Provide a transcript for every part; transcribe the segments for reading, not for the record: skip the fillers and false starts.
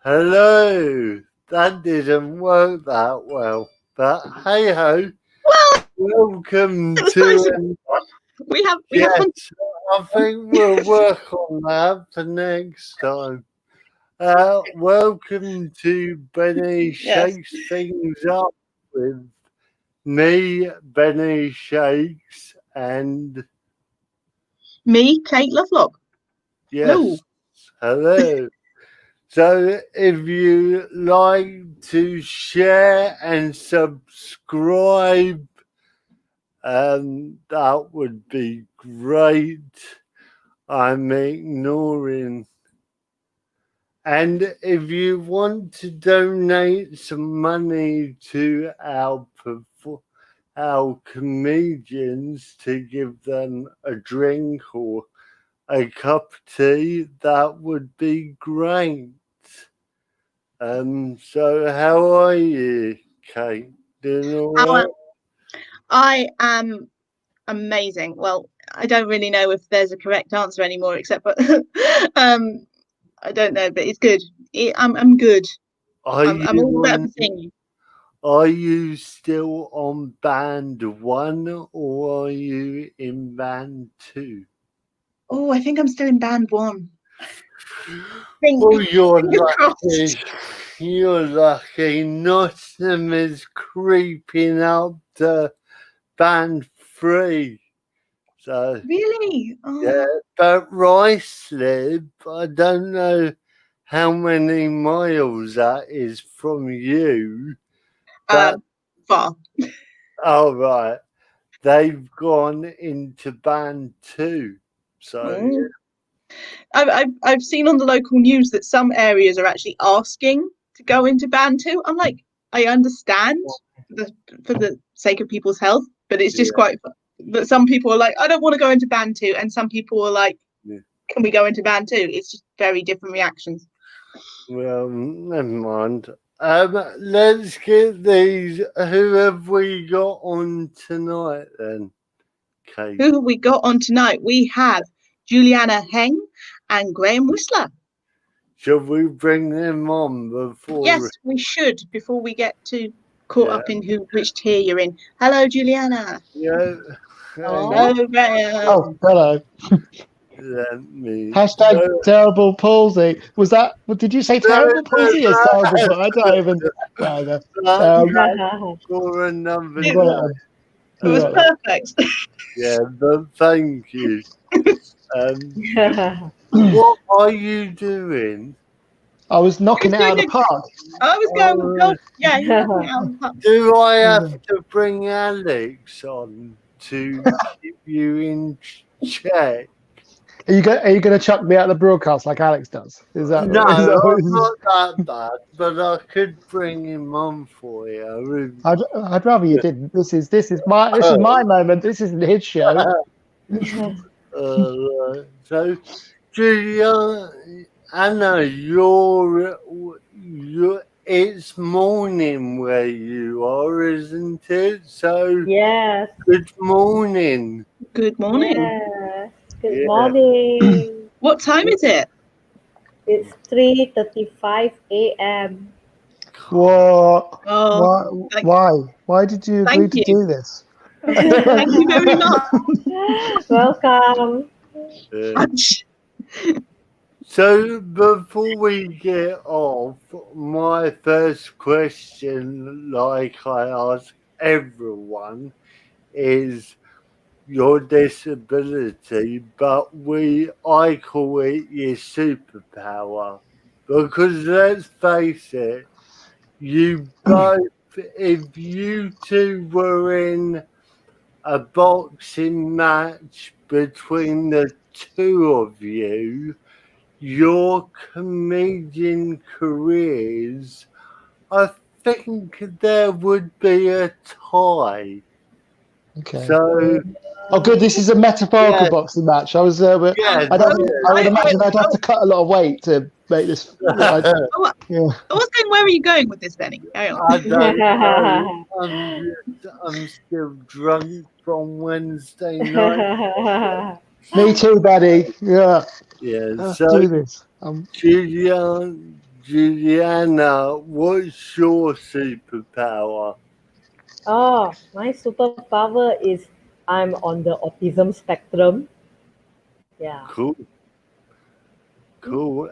Hello. That didn't work that well. But hey ho. Well, Welcome it was to close. We have yes, I think we'll work on that for next time. Welcome to Benny Yes. Shakes Things Up with me, Benny Shakes, and me, Kate Lovelock. yes, hello. So if you like to share and subscribe, that would be great. I'm ignoring. And if you want to donate some money to our comedians to give them a drink or a cup of tea, that would be great. So how are you, Kate? Doing all right? I am amazing. Well, I don't really know if there's a correct answer anymore, except for I don't know, but it's good. I'm good. I'm all better for singing. Are you still on band 1 or are you in band 2? Oh, I think I'm still in band 1. Oh, you're lucky. You're lucky. Nottingham is creeping up to band 3. So really? Oh. yeah, but Ruislip, I don't know how many miles that is from you. Far. Oh right, they've gone into band 2. So yeah. I've seen on the local news that some areas are actually asking to go into band 2. I'm like, I understand for the sake of people's health, but it's just quite. But some people are like, I don't want to go into band 2, and some people are like, can we go into band 2? It's just very different reactions. Well, never mind. Let's get these. Who have we got on tonight then, Kate? Who have we got on tonight? We have Juliana Heng and Graham Whistler. Should we bring them on before? Yes, we should, before we get too caught up in which tier you're in. Hello, Juliana. Yeah. Hello, Graham. Oh, hello. Terrible palsy. Was that? Did you say terrible palsy or terrible? I don't even. Whatever. For another it was perfect. Yeah, but thank you. What are you doing? I was knocking it out of the park. I was going. Yeah, knocking it out of the park. Do I have to bring Alex on to keep you in check? Are you going to chuck me out of the broadcast like Alex does? Is that no? Not that bad, but I could bring him on for you. I'd rather you didn't. This is my moment. This isn't his show. So, Julia, I know you're. It's morning where you are, isn't it? So yes. Good morning. Good morning. Yes. Good morning. What time is it? It's 3:35 a.m. What? Oh, Why did you agree to do this? Thank you very much. Welcome. So before we get off, my first question, like I ask everyone, is your disability, but I call it your superpower. Because let's face it, you both, if you two were in a boxing match between the two of you, your comedian careers, I think there would be a tie. Okay. So, good. This is a metaphorical boxing match. I was. I would imagine I'd have to cut a lot of weight to make this. I was going. Where are you going with this, Benny? I don't know. I'm still drunk from Wednesday night. Me too, buddy. Yeah. Yeah. Let's So, do this. Julia, Juliana, what's your superpower? Oh, my superpower is I'm on the autism spectrum. Yeah. Cool. Cool.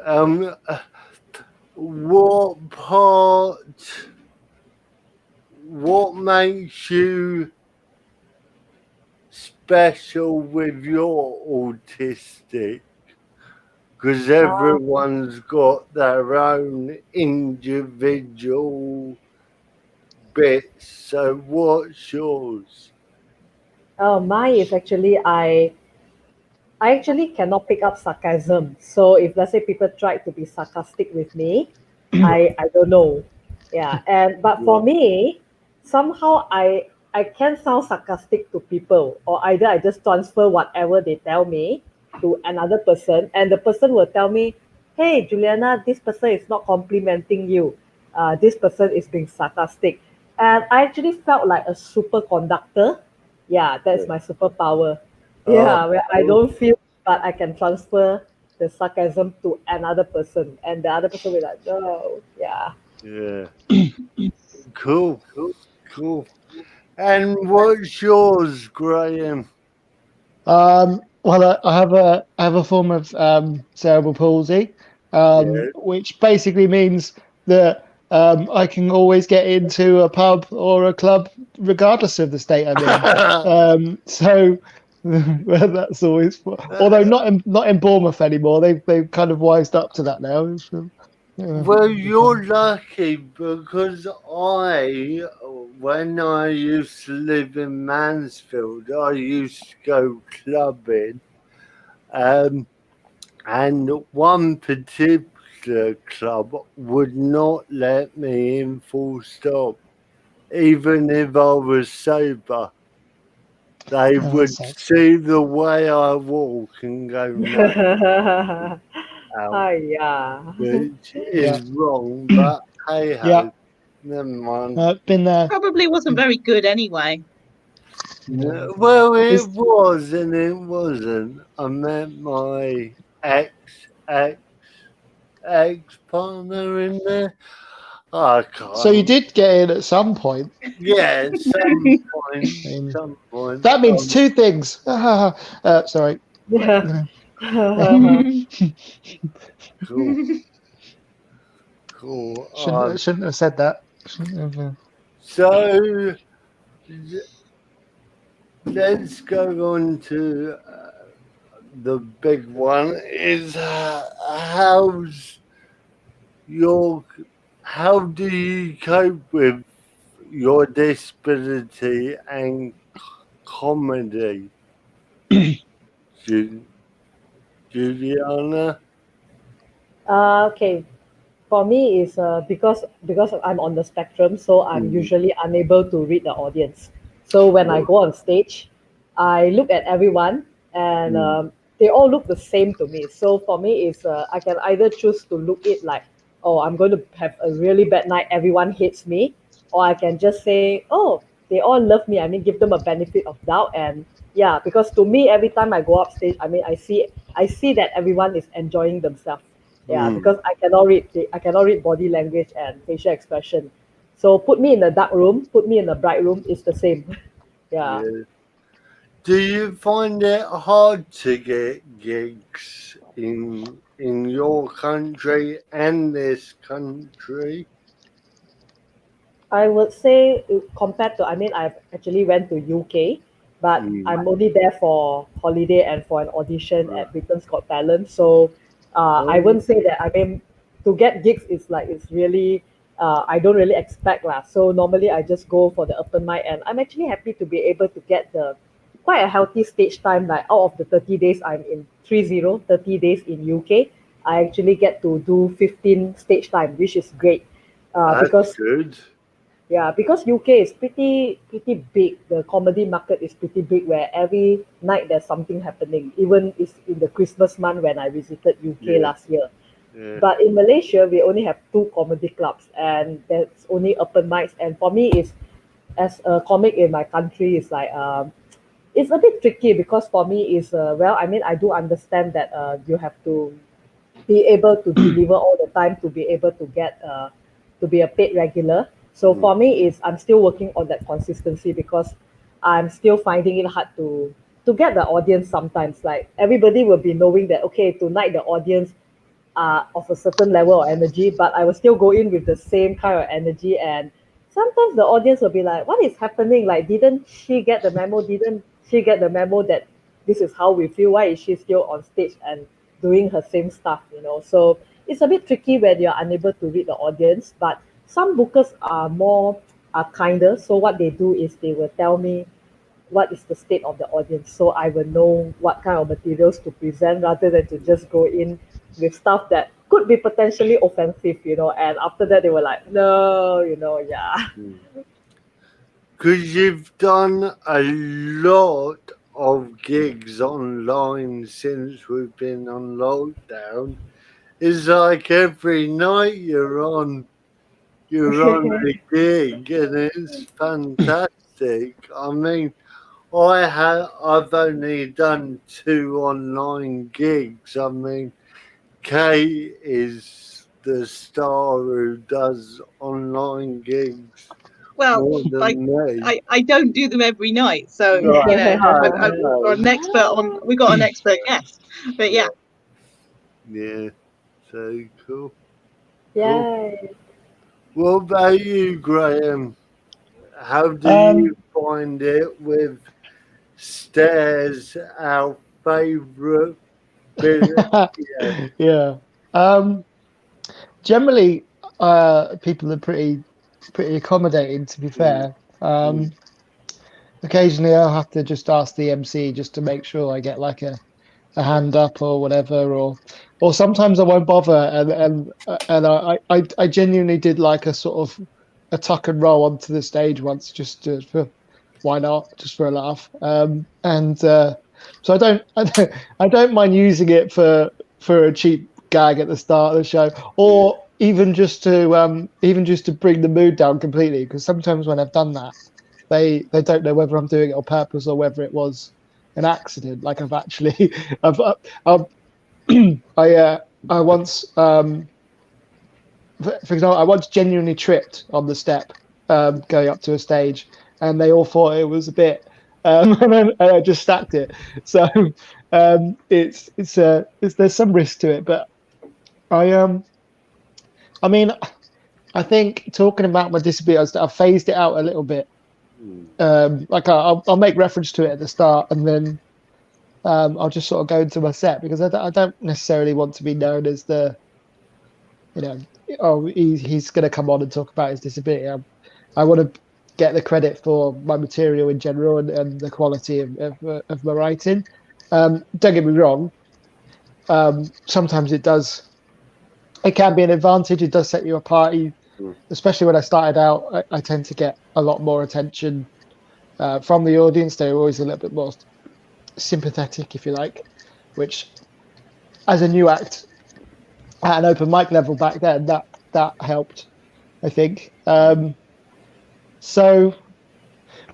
What makes you special with your autistic? Because everyone's got their own individual bits. So what's yours? Mine is actually I actually cannot pick up sarcasm. So if let's say people try to be sarcastic with me, I don't know. Yeah. But for me, somehow I can sound sarcastic to people, or either I just transfer whatever they tell me to another person, and the person will tell me, "Hey, Juliana, this person is not complimenting you. This person is being sarcastic." And I actually felt like a super conductor. Yeah, that's my superpower. Yeah, where I don't feel, but I can transfer the sarcasm to another person, and the other person will like, no, yeah. Yeah. Cool. And what's yours, Graham? Well, I have a form of cerebral palsy, which basically means that I can always get into a pub or a club regardless of the state I'm in. So well, that's always. Although not in Bournemouth anymore. They've kind of wised up to that now. Well, you're lucky because when I used to live in Mansfield, I used to go clubbing, and one particular club would not let me in full stop, even if I was sober. They would see the way I walk and go, no. Yeah. Which is wrong, but hey ho, never mind. Been there. Probably wasn't very good anyway. Well, it was and it wasn't. I met my ex partner in there. I can't. So you did get in at some point. Yeah, at some point. That means two things. Sorry. Cool. Shouldn't have said that. So let's go on to the big one. Is how do you cope with your disability and comedy, Juliana? Okay. For me, is because I'm on the spectrum, so I'm usually unable to read the audience. So when I go on stage, I look at everyone, and they all look the same to me. So for me, is I can either choose to look it like, oh, I'm going to have a really bad night, everyone hates me, or I can just say, oh, they all love me. I mean, give them a benefit of doubt, and yeah, because to me, every time I go up stage, I mean, I see that everyone is enjoying themselves. Yeah, because I cannot read body language and facial expression. So put me in a dark room, put me in a bright room, it's the same. Yeah. Do you find it hard to get gigs in your country and this country? I would say compared to, I mean, I've actually went to UK, but I'm only there for holiday and for an audition at Britain's Got Talent. So I wouldn't say that, I mean, to get gigs is like, it's really, I don't really expect lah. So normally I just go for the open mic, and I'm actually happy to be able to get quite a healthy stage time. Like out of the 30 days I'm in 30 days in UK, I actually get to do 15 stage time, which is great. That's good. Yeah, because UK is pretty big. The comedy market is pretty big, where every night there's something happening. Even it's in the Christmas month when I visited UK last year. But in Malaysia, we only have 2 comedy clubs, and there's only open mics. And for me, is as a comic in my country, is like it's a bit tricky, because for me is well, I mean, I do understand that you have to be able to deliver all the time, to be able to get to be a paid regular. So for me, is I'm still working on that consistency, because I'm still finding it hard to get the audience sometimes. Like everybody will be knowing that, okay, tonight the audience are of a certain level of energy, but I will still go in with the same kind of energy. And sometimes the audience will be like, what is happening? Like, didn't she get the memo? Didn't she get the memo that this is how we feel? Why is she still on stage and doing her same stuff, you know? So it's a bit tricky when you're unable to read the audience, but some bookers are kinder. So what they do is they will tell me what is the state of the audience, so I will know what kind of materials to present, rather than to just go in with stuff that could be potentially offensive, you know. And after that, they were like, no, you know, yeah. Because you've done a lot of gigs online since we've been on lockdown. It's like every night you're on a gig, and it's fantastic. I mean, I've only done 2 online gigs. I mean, Kate is the star who does online gigs. Well, more than me. I don't do them every night, so Right. you know, No, we're an expert on. We got an expert guest, but yeah. Yeah, so cool. Yay. What about you, Graham? How do you find it with stairs, our favourite bit? Yeah. Generally, people are pretty accommodating, to be fair. Occasionally I'll have to just ask the MC just to make sure I get like a hand up or whatever, or sometimes I won't bother, and I genuinely did like a sort of a tuck and roll onto the stage once, just for why not, just for a laugh. So I don't mind using it for a cheap gag at the start of the show, or even just to bring the mood down completely, because sometimes when I've done that, they don't know whether I'm doing it on purpose or whether it was an accident. Like I've actually, I once, for example, I once genuinely tripped on the step going up to a stage, and they all thought it was a bit, and I just stacked it. So it's there's some risk to it, but I mean, I think talking about my disability, I've phased it out a little bit. Like I'll make reference to it at the start, and then I'll just sort of go into my set, because I don't necessarily want to be known as the, you know, oh, he's going to come on and talk about his disability. I want to get the credit for my material in general, and the quality of my writing. Don't get me wrong. Sometimes it can be an advantage. It does set you apart. Especially when I started out, I tend to get a lot more attention from the audience. They're always a little bit more sympathetic, if you like, which, as a new act at an open mic level back then, that helped, I think. So,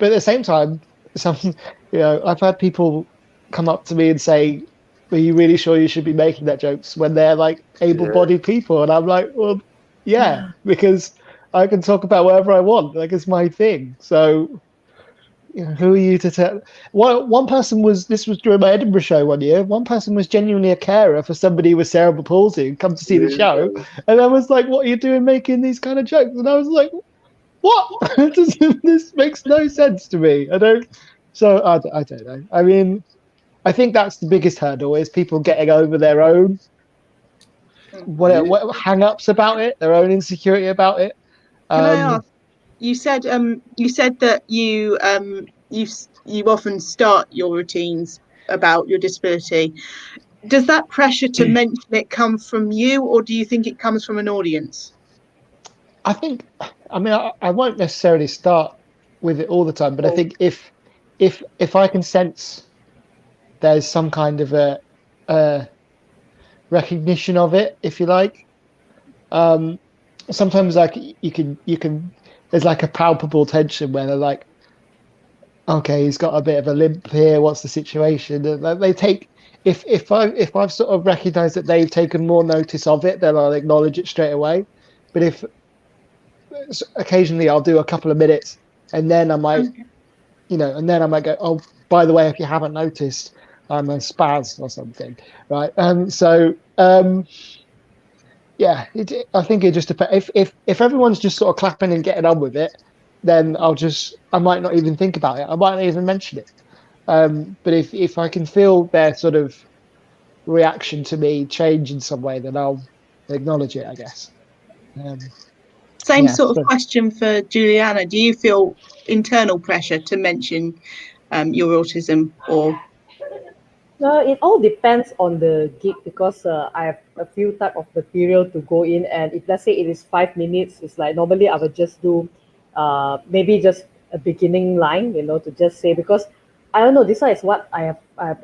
but at the same time, I've had people come up to me and say, "Are you really sure you should be making that jokes?" when they're like able-bodied people, and I'm like, well, yeah, because I can talk about whatever I want. Like, it's my thing. So, who are you to tell? One person was, this was during my Edinburgh show one year, one person was genuinely a carer for somebody with cerebral palsy and come to see the show. And I was like, what are you doing making these kind of jokes? And I was like, what? This makes no sense to me. I don't know. I mean, I think that's the biggest hurdle, is people getting over their own what hang-ups about it, their own insecurity about it. Can I ask? You said that you often start your routines about your disability. Does that pressure to mention it come from you, or do you think it comes from an audience? I mean, I won't necessarily start with it all the time, but I think if I can sense there's some kind of a recognition of it, if you like, sometimes like you can there's like a palpable tension where they're like, okay, he's got a bit of a limp here. What's the situation? And they take if I've sort of recognised that they've taken more notice of it, then I'll acknowledge it straight away. But if occasionally I'll do a couple of minutes, and then I might, Okay. and then I might go, oh, by the way, if you haven't noticed, I'm a spaz or something, right? Yeah, I think it just depends. If everyone's just sort of clapping and getting on with it, then I might not even think about it. I might not even mention it. But if I can feel their sort of reaction to me change in some way, then I'll acknowledge it, I guess. Same Yeah, sort of so- question for Juliana. Do you feel internal pressure to mention your autism, or It all depends on the gig because I have a few type of material to go in, and if let's say it is 5 minutes, it's like normally I would just do maybe just a beginning line, to just say, because I don't know, this one is what I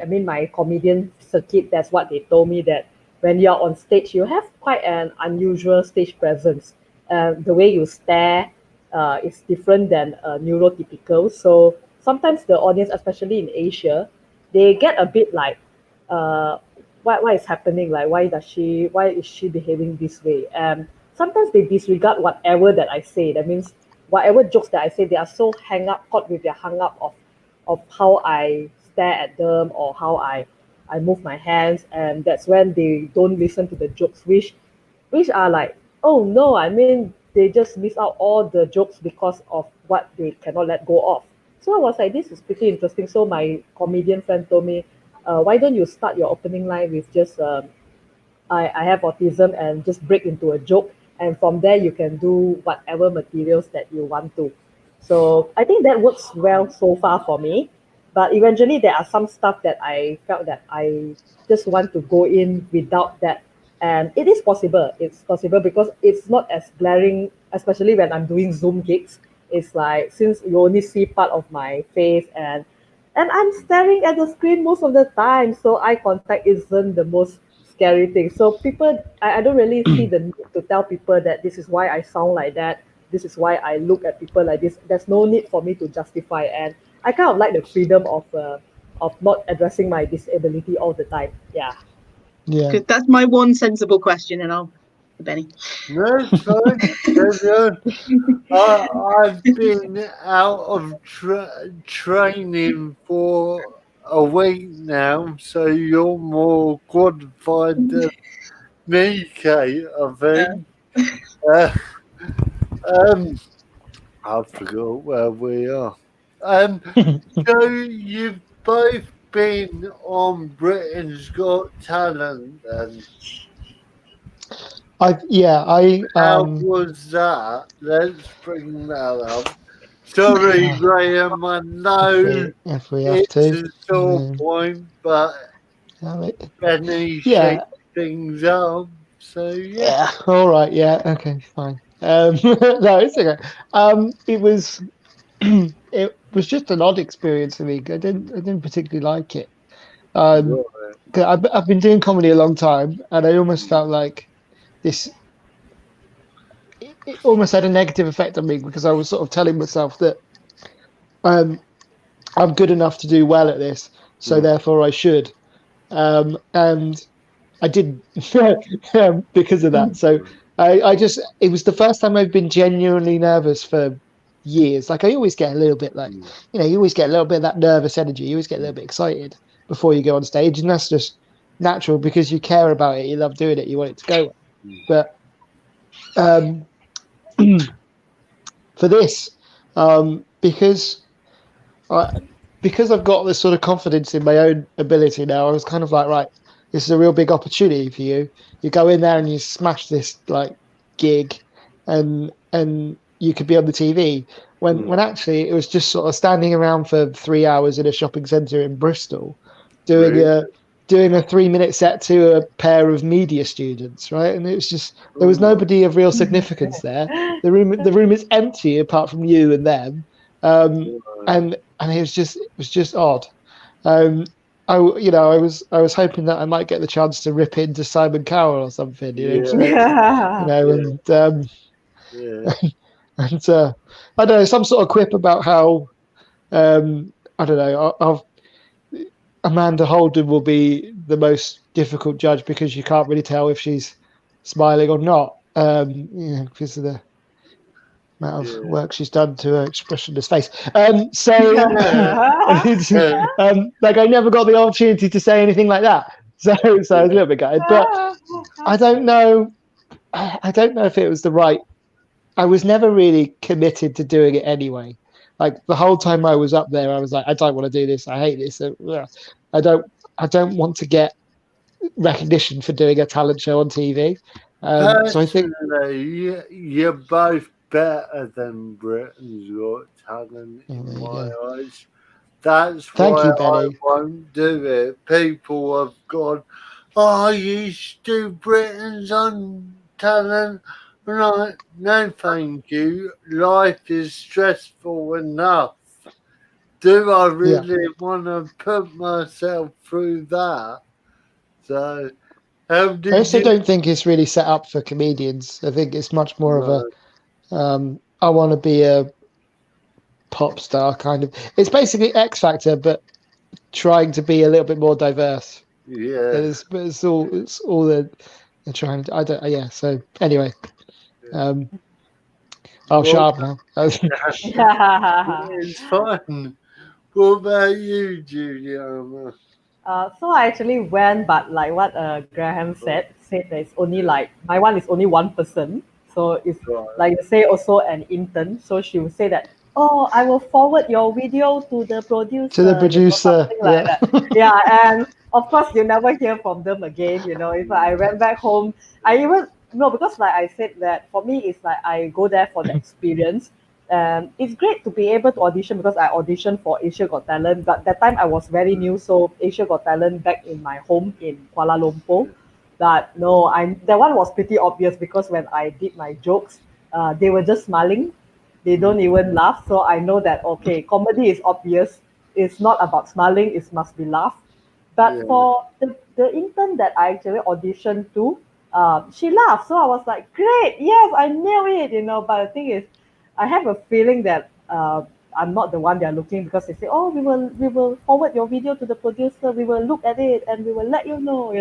mean, my comedian circuit, that's what they told me, that when you're on stage, you have quite an unusual stage presence. The way you stare is different than neurotypical. So sometimes the audience, especially in Asia, they get a bit like, uh, what is happening? Like, why is she behaving this way? Sometimes they disregard whatever that I say. That means whatever jokes that I say, they are so caught with their hung up of how I stare at them or how I move my hands, and that's when they don't listen to the jokes, which are like, oh no, I mean, they just miss out all the jokes because of what they cannot let go of. So I was like, this is pretty interesting. So my comedian friend told me, why don't you start your opening line with just, I have autism, and just break into a joke. And from there, you can do whatever materials that you want to. So I think that works well so far for me. But eventually, there are some stuff that I felt that I just want to go in without that. And it is possible. It's possible because it's not as glaring, especially when I'm doing Zoom gigs. It's like, since you only see part of my face, and I'm staring at the screen most of the time, so eye contact isn't the most scary thing. So people, I don't really see the need to tell people that this is why I sound like that. This is why I look at people like this. There's no need for me to justify, and I kind of like the freedom of not addressing my disability all the time. Yeah. yeah. good? That's my one sensible question, and I'll Benny. No, it's fine. I've been out of training for a week now, so you're more qualified than me, Kate, I think. I forgot where we are. So you've both been on Britain's Got Talent, and how was that? Let's bring that up. Sorry, Graham, I know if we have it's to. a sore point, but Benny Yeah. shakes things up. So Yeah. All right. Yeah. Okay. Fine. No, it's okay. It was it was just an odd experience for me. I didn't particularly like it. 'Cause I've been doing comedy a long time, and I almost felt like this. It almost had a negative effect on me because I was sort of telling myself that I'm good enough to do well at this, so therefore I should. And I didn't because of that. So I just, it was the first time I've been genuinely nervous for years. Like I always get a little bit like, you always get a little bit of that nervous energy. You always get a little bit excited before you go on stage. And that's just natural because you care about it. You love doing it. You want it to go. But for this, because I've got this sort of confidence in my own ability now, I was kind of like, right, this is a real big opportunity for you. You go in there and you smash this like gig, and you could be on the TV. When actually it was just sort of standing around for 3 hours in a shopping centre in Bristol, doing a 3-minute set to a pair of media students, right? And it was just, there was nobody of real significance there. The room is empty apart from you and them, and it was just odd. I was hoping that I might get the chance to rip into Simon Cowell or something, and and I don't know, some sort of quip about how I don't know. Amanda Holden will be the most difficult judge because you can't really tell if she's smiling or not, because of the amount of work she's done to her expressionless face. Like I never got the opportunity to say anything like that, so I was a little bit gutted. But I don't know. I don't know if it was the right. I was never really committed to doing it anyway. Like the whole time I was up there, I was like, I don't want to do this. I hate this. I don't want to get recognition for doing a talent show on TV. So I think you're both better than Britain's Got Talent in my eyes. That's why I won't do it. People have gone, oh, you do Britain's on Talent. Right, no thank you. Life is stressful enough. Do I really want to put myself through that? So, I also don't think it's really set up for comedians. I think it's much more of a, I want to be a pop star kind of. It's basically X Factor, but trying to be a little bit more diverse. Yeah. It's all they're trying to. I don't. Yeah. So anyway. I'll shut up now. It's fun. What about you, Juliana? So I actually went, but like what Graham said that it's only like my one is only one person. So it's like you say also an intern. So she will say that, oh, I will forward your video to the producer. To the producer, like that. Yeah, and of course you never hear from them again. If I went back home, because like I said that for me it's like I go there for the experience. It's great to be able to audition because I auditioned for Asia Got Talent, but that time I was very new, so Asia Got Talent back in my home in Kuala Lumpur. But no, that one was pretty obvious because when I did my jokes, they were just smiling. They don't even laugh. So I know that, okay, comedy is obvious. It's not about smiling, it must be laugh. But for the intern that I actually auditioned to, she laughed. So I was like, great, yes, I knew it, But the thing is, I have a feeling that I'm not the one they're looking because they say, oh, we will forward your video to the producer. We will look at it and we will let you know.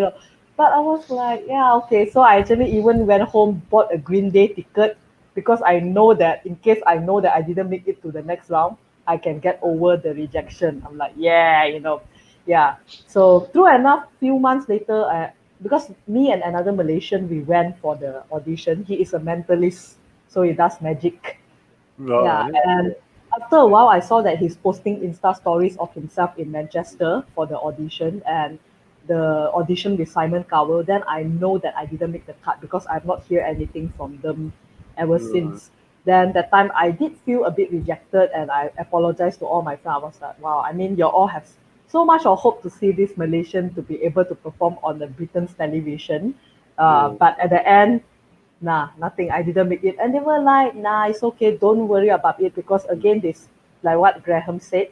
But I was like, yeah, okay. So I actually even went home, bought a Green Day ticket because I know that in case I know that I didn't make it to the next round, I can get over the rejection. I'm like, yeah. So true enough, few months later, because me and another Malaysian, we went for the audition. He is a mentalist, so he does magic. Right. Yeah, and after a while, I saw that he's posting Insta stories of himself in Manchester for the audition and the audition with Simon Cowell. Then I know that I didn't make the cut because I've not heard anything from them ever since. Then that time I did feel a bit rejected and I apologized to all my friends. I was like, wow, I mean, you all have so much of hope to see this Malaysian to be able to perform on the Britain's television. But at the end, nothing. I didn't make it. And they were like, nah, it's okay. Don't worry about it. Because again, this, like what Graham said,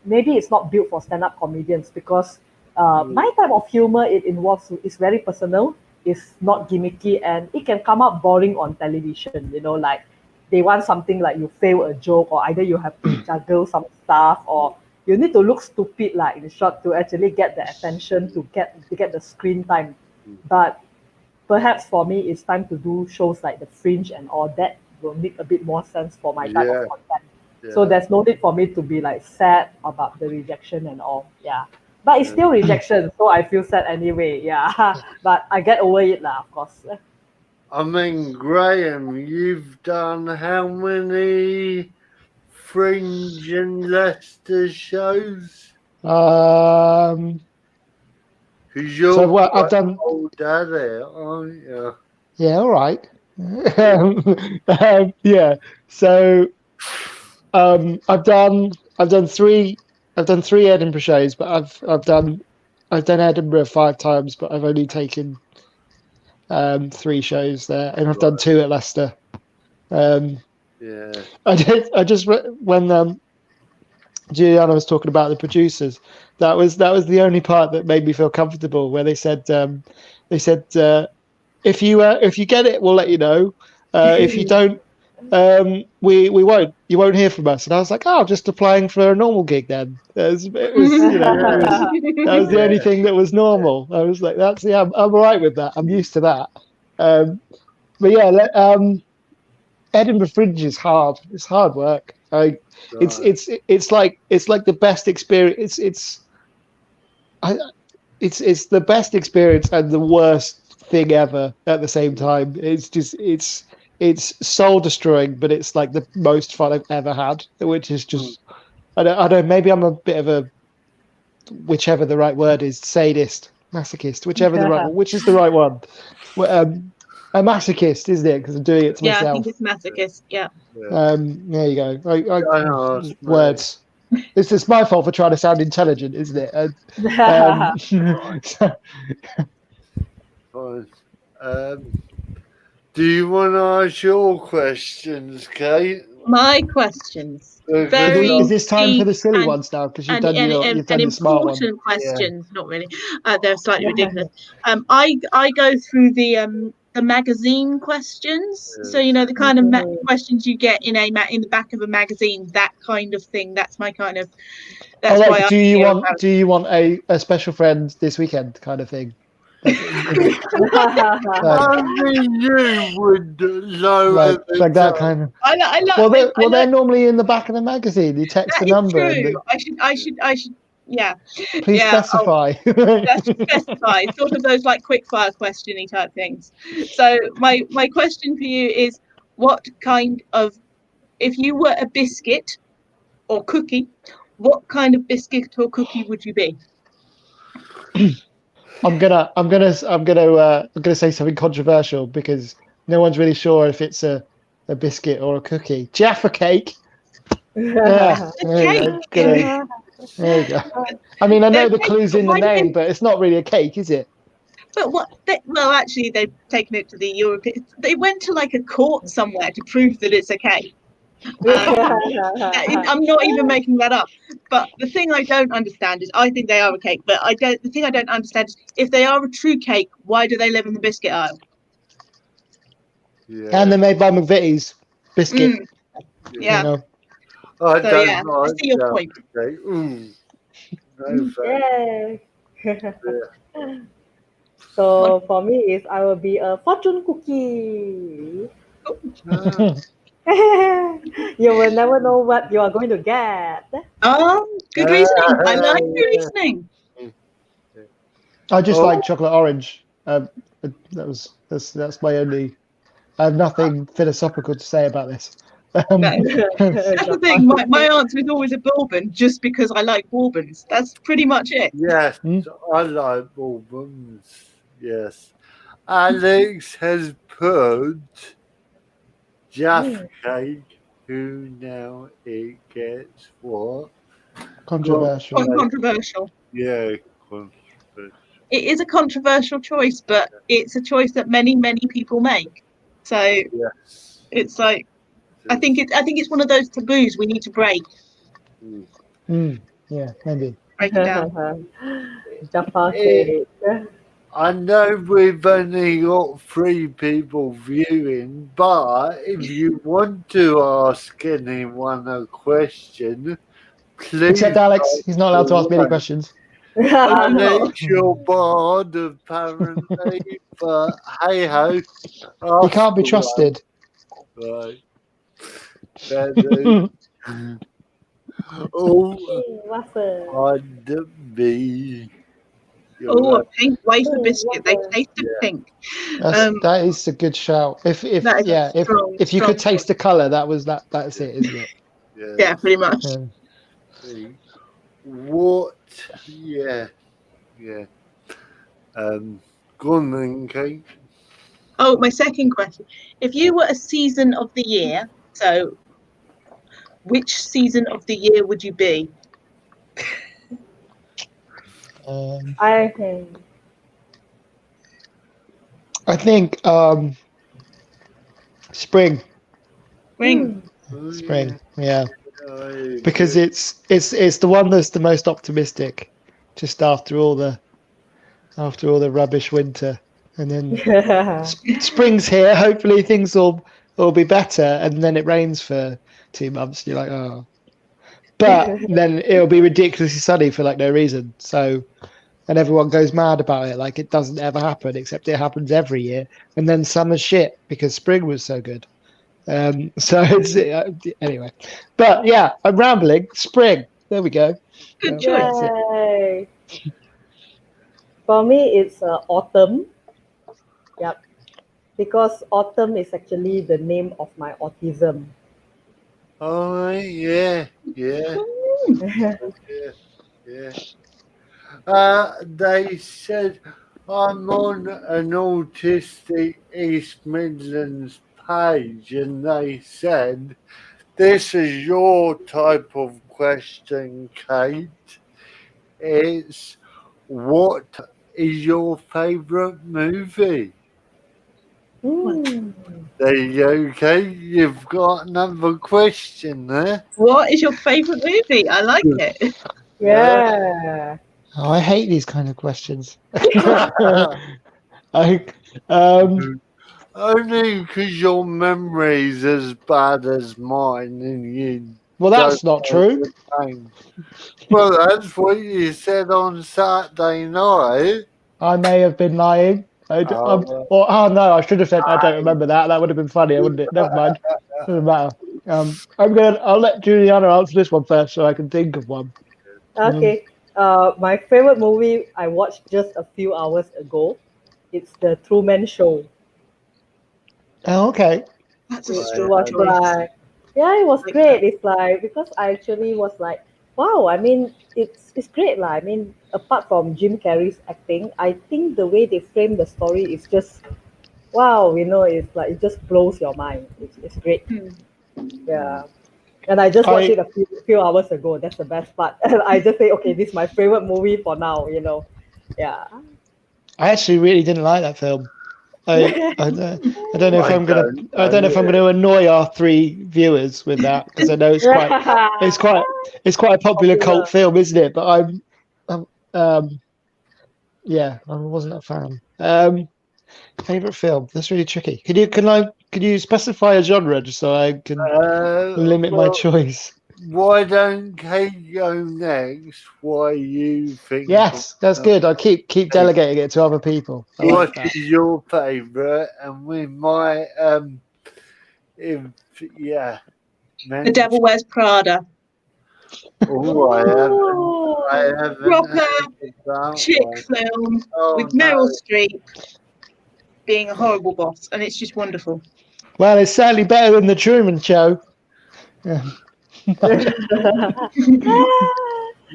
maybe it's not built for stand-up comedians because my type of humor, it's very personal. It's not gimmicky and it can come out boring on television. Like they want something like you fail a joke or either you have to juggle some stuff or you need to look stupid like in short to actually get the attention to get the screen time. But perhaps for me, it's time to do shows like The Fringe and all that will make a bit more sense for my type of content. Yeah. So there's no need for me to be like sad about the rejection and all. Yeah. But it's still rejection, so I feel sad anyway. Yeah. But I get over it, of course. I mean, Graham, you've done how many Fringe and Leicester shows? Because you're I've done old at it, aren't you? Yeah, all right. Yeah. So I've done three Edinburgh shows, but I've done Edinburgh 5 times, but I've only taken 3 shows there, and I've done 2 at Leicester. Yeah. I just when Juliana was talking about the producers, that was the only part that made me feel comfortable, where they said if you get it, we'll let you know. If you don't, we won't. You won't hear from us. And I was like, oh, just applying for a normal gig then. It was that was the only thing that was normal. I was like, I'm all right with that. I'm used to that. But yeah, Edinburgh Fringe is hard. It's hard work. It's like the best experience. It's the best experience and the worst thing ever at the same time. It's soul destroying, but it's like the most fun I've ever had, which is just I don't maybe I'm a bit of a, whichever the right word is, sadist, masochist, which is the right one. A masochist, isn't it? Because I'm doing it to myself. Yeah, I think it's masochist. Yeah. There you go. Words. It's my fault for trying to sound intelligent, isn't it? Do you want to ask your questions, Kate? My questions. Is this time for the silly ones now? Because you've done the smart one. Important questions, not really. They're slightly ridiculous. I go through the magazine questions. So the kind of questions you get in the back of a magazine, that kind of thing. That's my kind of. That's why. Do you want a special friend this weekend kind of thing? Only you would know like that kind of. They're normally in the back of the magazine. You text the number. True. I should. Yeah. Please specify. Specify. Sort of those like quick fire questiony type things. So my question for you is, what kind of, if you were a biscuit or cookie, what kind of biscuit or cookie would you be? I'm gonna say something controversial because no one's really sure if it's a biscuit or a cookie. Jaffa cake. Yeah, there you go. I mean, I know the clue's in the name, but it's not really a cake, is it? But actually, they've taken it to the European. They went to like a court somewhere to prove that it's a cake. I'm not even making that up. But the thing I don't understand is, I think they are a cake. But the thing I don't understand is, if they are a true cake, why do they live in the biscuit aisle? Yeah. And they're made by McVitie's biscuit. Yeah. I see your point. So for me, I will be a fortune cookie. You will never know what you are going to get. Good reasoning. I like your reasoning. I just like chocolate orange. That's my only. I have nothing philosophical to say about this. That's the thing. My answer is always a bourbon, just because I like bourbons. That's pretty much it. Yes, I like bourbons. Yes, Alex has put Jaffa cake. Who now it gets what? Controversial. Controversial. Yeah, controversial. It is a controversial choice, but it's a choice that many people make. So it's like, I think it's one of those taboos we need to break. Yeah, maybe. Break it down. Jaffa cake. I know we've only got 3 people viewing, but if you want to ask anyone a question, please. Except Alex, he's not allowed to ask me any questions. Alex, you're barred, apparently, but hey ho. He can't be trusted. Right. I'd be. A pink wafer biscuit. They tasted pink. That is a good shout. If you could taste the colour, that's it, isn't it? Yeah, pretty much. What? Yeah. Go on then, Kate. Oh, my second question. If you were a season of the year, so which season of the year would you be? I think spring. Spring, yeah. Because it's the one that's the most optimistic, just after all the rubbish winter, and then spring's here. Hopefully things will it'll be better, and then it rains for 2 months. And you're like, oh. But then it'll be ridiculously sunny for like no reason. So, and everyone goes mad about it, like it doesn't ever happen, except it happens every year. And then summer's shit because spring was so good. So it's anyway. But yeah, I'm rambling. Spring. There we go. Good choice. Yay. For me, it's autumn. Yep. Because autumn is actually the name of my autism. Oh, yeah. They said I'm on an Autistic East Midlands page, and they said this is your type of question, Kate. It's what is your favourite movie? There you go, Kate. You've got another question there. What is your favourite movie? I like it. Yeah. Oh, I hate these kind of questions. I Only because your memory's as bad as mine, and you. well, that's don't not know true. the name. Well, that's what you said on Saturday night. I may have been lying. Oh no, I should have said I don't remember that. That would have been funny, wouldn't it? Never mind. Doesn't matter. I'll let Juliana answer this one first, so I can think of one. Okay. My favorite movie I watched just a few hours ago. It's The Truman Show. Oh, okay. That's a It strong was choice. like, yeah, it was great. It's like, because I actually was like, wow, I mean, it's great. I mean, apart from Jim Carrey's acting, I think the way they frame the story is just, wow, it's like, it just blows your mind. It's great. Yeah. And I just watched it a few hours ago. That's the best part. And I just say, okay, this is my favorite movie for now, Yeah. I actually really didn't like that film. I don't know if I'm gonna annoy our 3 viewers with that, because I know it's quite a popular cult film, isn't it? But I wasn't a fan. Favorite film? That's really tricky. Could you specify a genre just so I can limit my choice? Why don't Kate go next? Why you think? Yes, that's good. I keep delegating it to other people. What is your favourite? And we might, The Devil Wears Prada. Oh, I haven't. Proper chick film with Meryl Streep being a horrible boss, and it's just wonderful. Well, it's certainly better than the Truman Show. Yeah.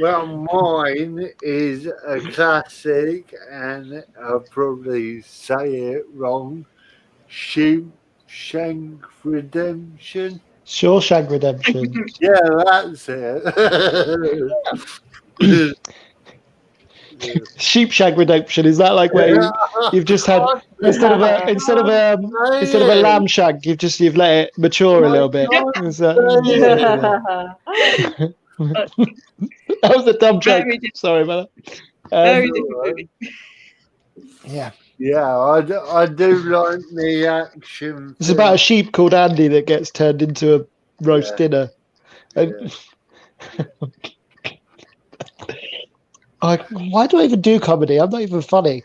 Well, mine is a classic, and I'll probably say it wrong. Shawshank Redemption. Shawshank Redemption. Yeah, that's it. Sheepshank Redemption, is that like where you've just had instead of a lamb shank, you've let it mature a little bit? That was a dumb joke. Sorry about that. Very different movie. Yeah. Yeah, I do like the action. It's about a sheep called Andy that gets turned into a roast dinner. Why do I even do comedy? I'm not even funny.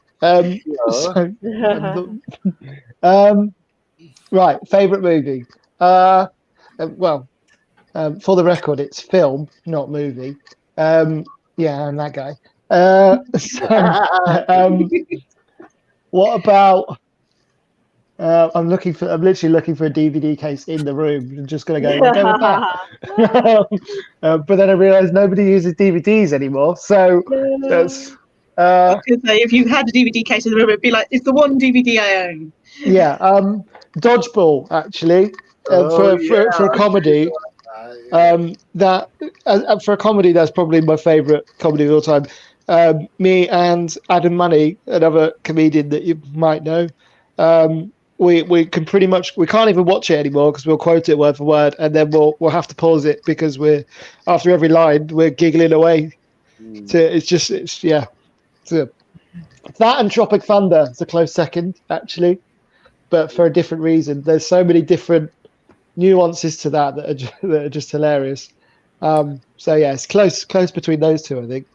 Right, favourite movie. For the record, it's film, not movie. I'm that guy. What about? I'm literally looking for a DVD case in the room. I'm just gonna go with that. But then I realised nobody uses DVDs anymore, so that's. I was gonna say, if you had a DVD case in the room, it'd be like, it's the one DVD I own. Yeah, Dodgeball actually for a comedy. For a comedy, that's probably my favourite comedy of all time. Me and Adam Money, another comedian that you might know, we can pretty much, we can't even watch it anymore because we'll quote it word for word, and then we'll have to pause it because after every line we're giggling away. So it's that and Tropic Thunder is a close second actually. but for a different reason. There's so many different nuances to that are just hilarious. So yeah, it's close between those two, I think.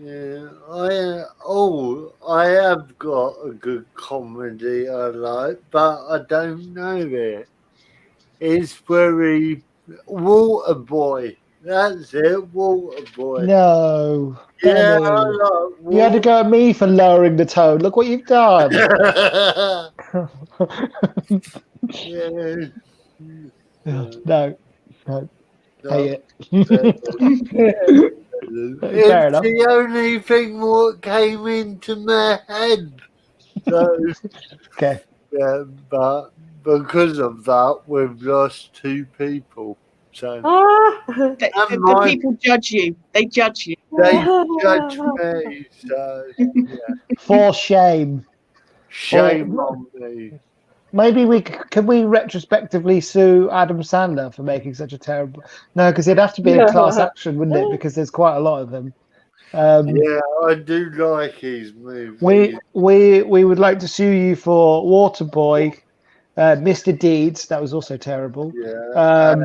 Yeah, I have got a good comedy I like, but I don't know it. It's very Waterboy. That's it, Waterboy. No, Yeah, Benny. I like You had to go at me for lowering the tone. Look what you've done. Yeah. No. Hate it. Fair It's enough. the only thing what came into my head. So, Okay. yeah, but because of that, we've lost 2 people. So The people judge you. They judge you. they judge me. So yeah, For shame. shame on me. Maybe can we retrospectively sue Adam Sandler for making such a terrible? No, because it'd have to be a class action, wouldn't it? Because there's quite a lot of them. Yeah, I do like his movies. We would like to sue you for Waterboy, Mr. Deeds. That was also terrible. Yeah,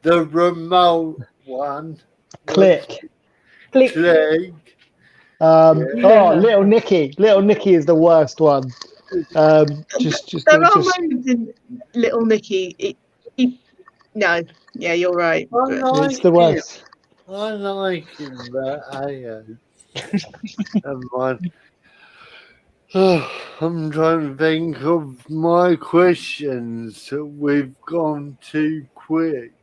the remote one. Click. Click. Oh, Little Nicky. Little Nicky is the worst one. Just There are moments in Little Nicky. No, yeah, you're right. It's the worst. I like him, but never mind. I'm trying to think of my questions. We've gone too quick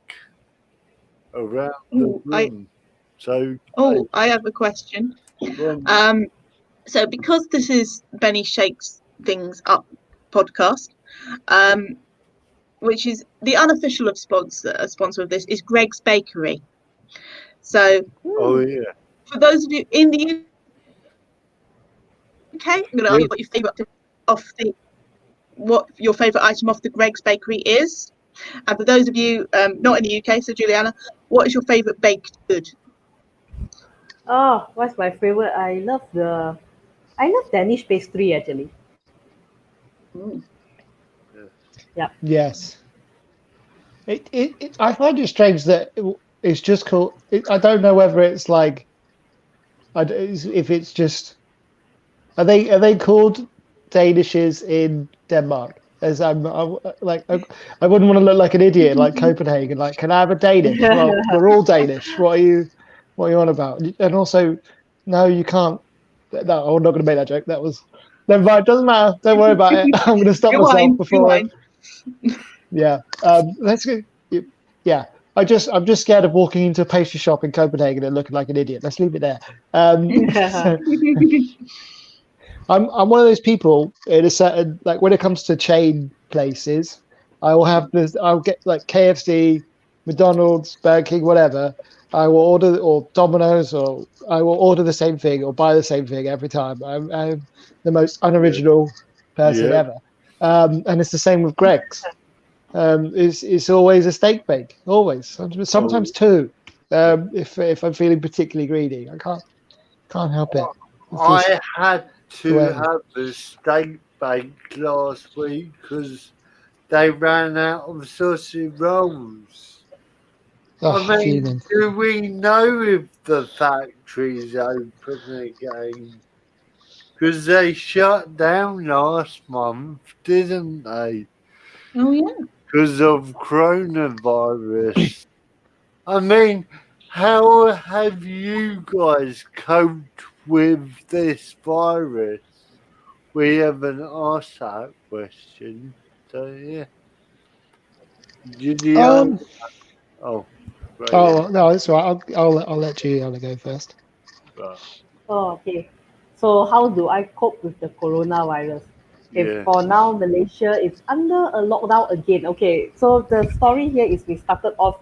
around the room. I have a question. So because this is Benny Shakes Things Up podcast, which is the unofficial sponsor of this is Greg's Bakery. So, for those of you in the UK, I'm going to ask you what your favourite item off the Greg's Bakery is, and for those of you not in the UK, so Juliana, what is your favourite baked good? Oh, what's my favourite? I love Danish pastry actually. Yeah. Yes. I find it strange that it's just called. I don't know whether it's like. If it's just. Are they called Danishes in Denmark? As I wouldn't want to look like an idiot like Copenhagen. Like, can I have a Danish? Well, we're all Danish. What are you on about? And also, no, you can't. No, I'm not going to make that joke. That was. Never mind. Doesn't matter. Don't worry about it. I'm going to stop myself before. Yeah. Let's go. Yeah. I'm just scared of walking into a pastry shop in Copenhagen and looking like an idiot. Let's leave it there. I'm one of those people in a certain, like, when it comes to chain places, I'll get like KFC, McDonald's, Burger King, whatever. I will order, or Domino's, or I will order the same thing or buy the same thing every time. I'm the most unoriginal person ever. And it's the same with Greg's. It's always a steak bake, always. Sometimes 2. If I'm feeling particularly greedy, I can't help it. I had to have a steak bake last week because they ran out of sausage rolls. Do we know if the factory's open again? Because they shut down last month, didn't they? Oh, yeah. Because of coronavirus. I mean, how have you guys coped with this virus? We haven't asked that question. So, yeah. Juliana. Right. Oh no, that's all right. I'll let Juliana go first. Right. Oh, okay. So how do I cope with the coronavirus? If for now Malaysia is under a lockdown again. Okay, so the story here is we started off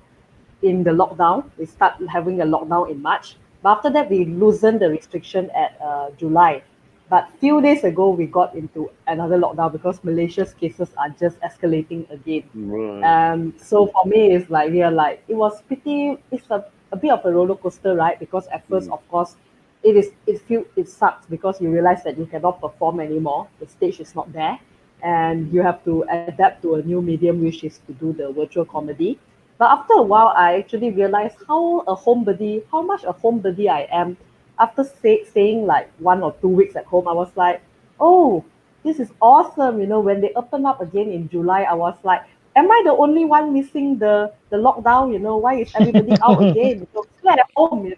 in the lockdown. We start having a lockdown in March. But after that, we loosened the restriction at July. But few days ago, we got into another lockdown because Malaysia's cases are just escalating again. Right. So for me, it's like it's a bit of a roller coaster ride because at first, of course, it sucks because you realize that you cannot perform anymore. The stage is not there. and you have to adapt to a new medium, which is to do the virtual comedy. But after a while, I actually realized how much a homebody I am. After staying like 1 or 2 weeks at home, I was like, oh, this is awesome. When they open up again in July, I was like, am I the only one missing the lockdown? Why is everybody out again? Stay at home.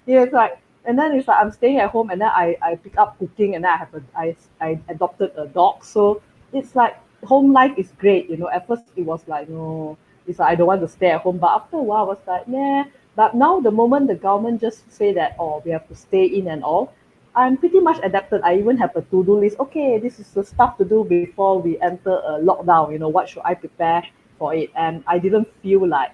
Yeah, it's like, and then it's like I'm staying at home, and then I pick up cooking, and then I adopted a dog. So it's like home life is great. At first it was like, no, it's like I don't want to stay at home. But after a while, I was like, nah. But now the moment the government just say that, oh, we have to stay in and all, I'm pretty much adapted. I even have a to-do list. Okay, this is the stuff to do before we enter a lockdown. What should I prepare for it? And I didn't feel like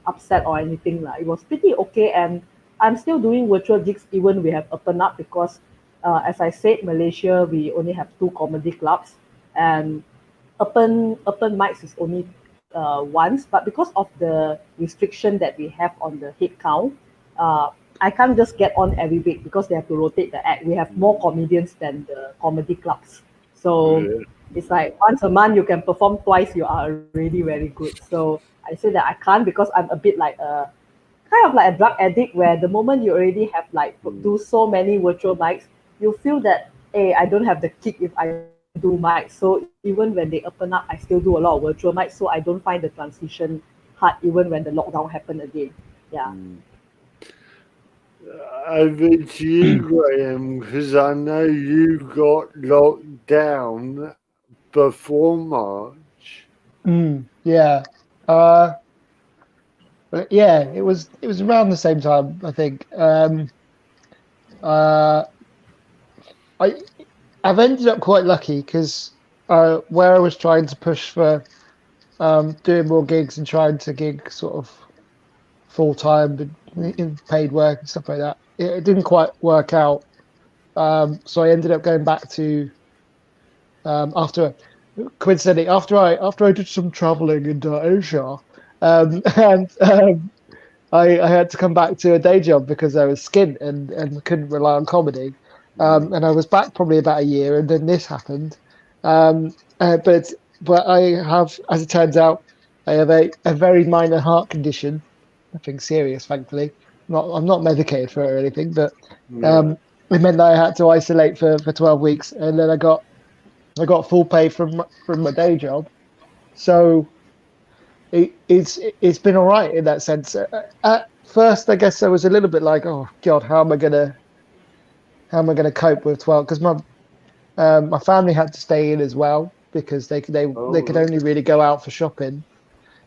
upset or anything. It was pretty okay, and I'm still doing virtual gigs even we have opened up because, as I said, Malaysia we only have 2 comedy clubs, and open mics is only once. But because of the restriction that we have on the head count, I can't just get on every week because they have to rotate the act. We have more comedians than the comedy clubs. So it's like once a month you can perform twice, you are already very good. So I say that I can't because I'm a bit like a kind of like a drug addict where the moment you already have like do so many virtual mics, you feel that, hey, I don't have the kick if I do mics. So even when they open up, I still do a lot of virtual mics. So I don't find the transition hard even when the lockdown happened again. Yeah. Over to you, Graham, because I know you got locked down before March. Yeah. But yeah, it was around the same time, I think. I've ended up quite lucky because where I was trying to push for doing more gigs and trying to gig sort of full time in paid work and stuff like that, it didn't quite work out. So I ended up going back to coincidentally after I did some traveling into Asia, and I had to come back to a day job because I was skint and couldn't rely on comedy. And I was back probably about a year, and then this happened. But I have, as it turns out, I have a very minor heart condition, nothing serious, thankfully. I'm not medicated for it or anything, but it meant that I had to isolate for 12 weeks, and then I got full pay from my day job. So it's been all right in that sense. At first, I guess I was a little bit like, oh God, how am I gonna cope with 12? Because my family had to stay in as well because they could only really go out for shopping.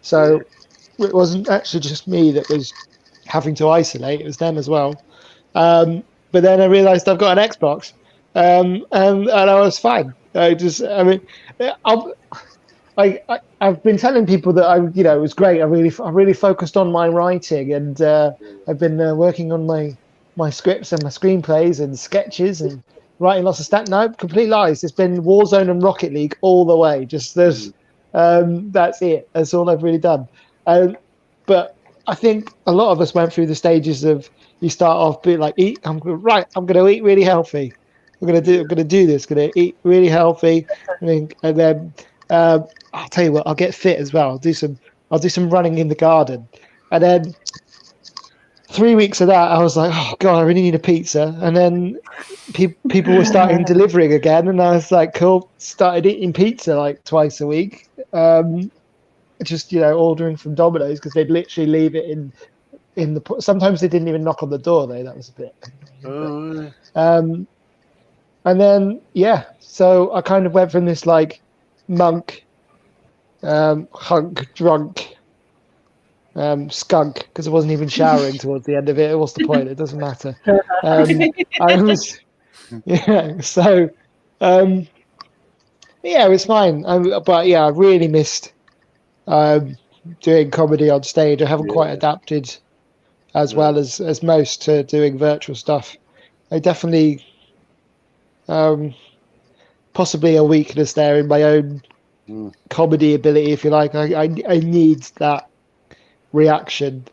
So it wasn't actually just me that was having to isolate; it was them as well. But then I realised I've got an Xbox, and I was fine. I've been telling people that it was great. I really focused on my writing, and I've been working on my scripts and my screenplays and sketches and writing lots of stat. No, complete lies. It's been Warzone and Rocket League all the way. Just that's it. That's all I've really done. But I think a lot of us went through the stages of you start off being like, I'm going to eat really healthy. I'm going to do this. Going to eat really healthy, and then. I'll tell you what, I'll get fit as well. I'll do some running in the garden. And then 3 weeks of that, I was like, oh God, I really need a pizza. And then people were starting delivering again. And I was like, cool, started eating pizza like twice a week. Just, ordering from Domino's because they'd literally leave it in the, sometimes they didn't even knock on the door though. That was a bit. And then, yeah, so I kind of went from this like monk, hunk, drunk, skunk, because I wasn't even showering towards the end of it. What's the point? It doesn't matter. I was, yeah, so, yeah, it was fine. But yeah, I really missed doing comedy on stage. I haven't quite adapted as well as most to doing virtual stuff. I definitely, possibly a weakness there in my own comedy ability, if you like. I need that reaction.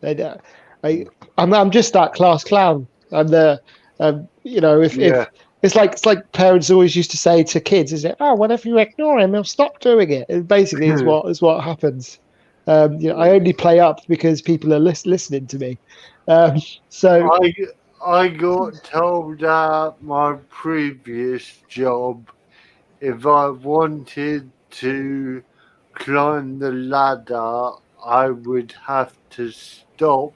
I'm just that class clown. I'm the if it's like parents always used to say to kids, is it? Oh, well, if you ignore him, he'll stop doing it. It basically is what happens. I only play up because people are listening to me. So I got told at my previous job if I wanted to climb the ladder, I would have to stop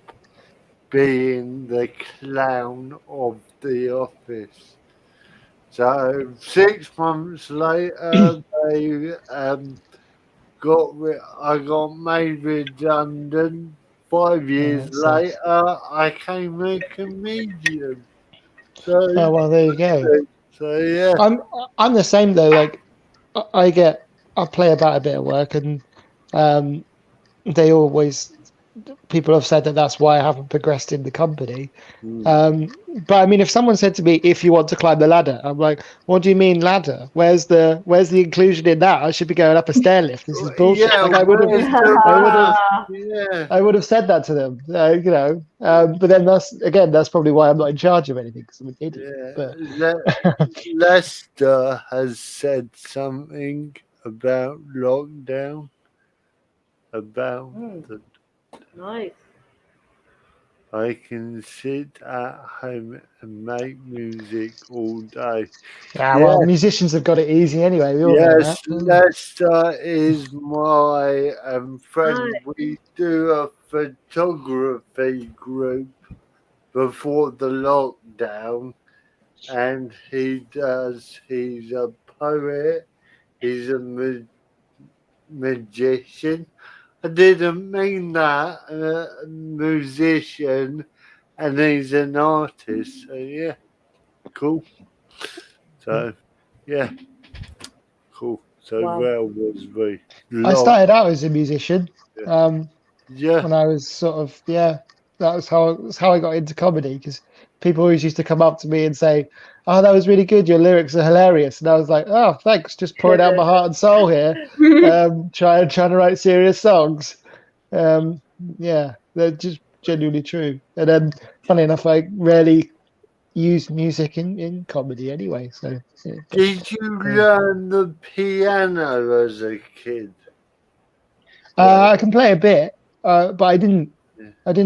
being the clown of the office. So 6 months later, they I got made redundant. 5 years later, I became a comedian. So, oh well, there you go. So yeah, I'm the same though. Like I play about a bit of work, and they always people have said that that's why I haven't progressed in the company. But I mean, if someone said to me, "If you want to climb the ladder," I'm like, "What do you mean ladder? Where's the inclusion in that? I should be going up a stair lift. This is bullshit." Yeah, like I would have said that to them, But then that's probably why I'm not in charge of anything, because I'm an idiot. Yeah. But Leicester has said something about lockdown. Nice. I can sit at home and make music all day. Yeah, well, musicians have got it easy anyway. We all know Yes, that. Leicester is my friend. Nice. We do a photography group before the lockdown, and he's a poet, he's a magician. I didn't mean that, a musician, and he's an artist. So yeah, cool. So yeah, cool. So Wow. where was we? I started out as a musician. Yeah. When I was that's how I got into comedy, because people always used to come up to me and say, "Oh, that was really good. Your lyrics are hilarious." And I was like, "Oh, thanks. Just pouring out my heart and soul here. Trying to write serious songs." They're just genuinely true. And then, funny enough, I rarely use music in comedy anyway. So, Did you learn the piano as a kid? I can play a bit, but I didn't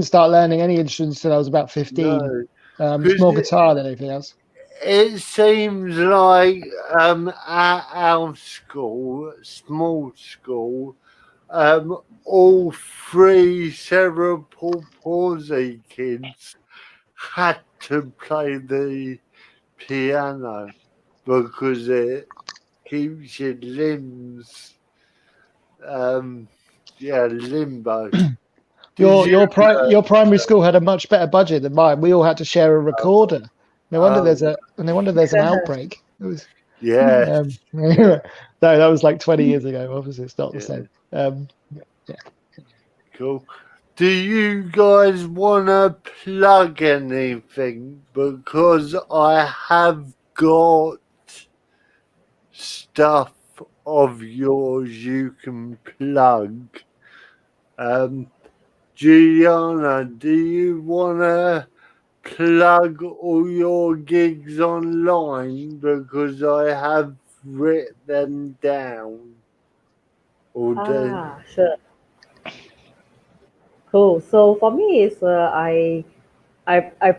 start learning any instruments until I was about 15. It's more guitar than anything else. It seems like at our school, small school, all three cerebral palsy kids had to play the piano because it keeps your limbs, limbo. Your primary school had a much better budget than mine. We all had to share a recorder. No wonder there's an outbreak. It was, no, that was like 20 years ago. Obviously, it's not the same. Cool. Do you guys want to plug anything? Because I have got stuff of yours you can plug. Juliana, do you want to plug all your gigs online? Because I have written them down. Sure. Cool. So for me, it's I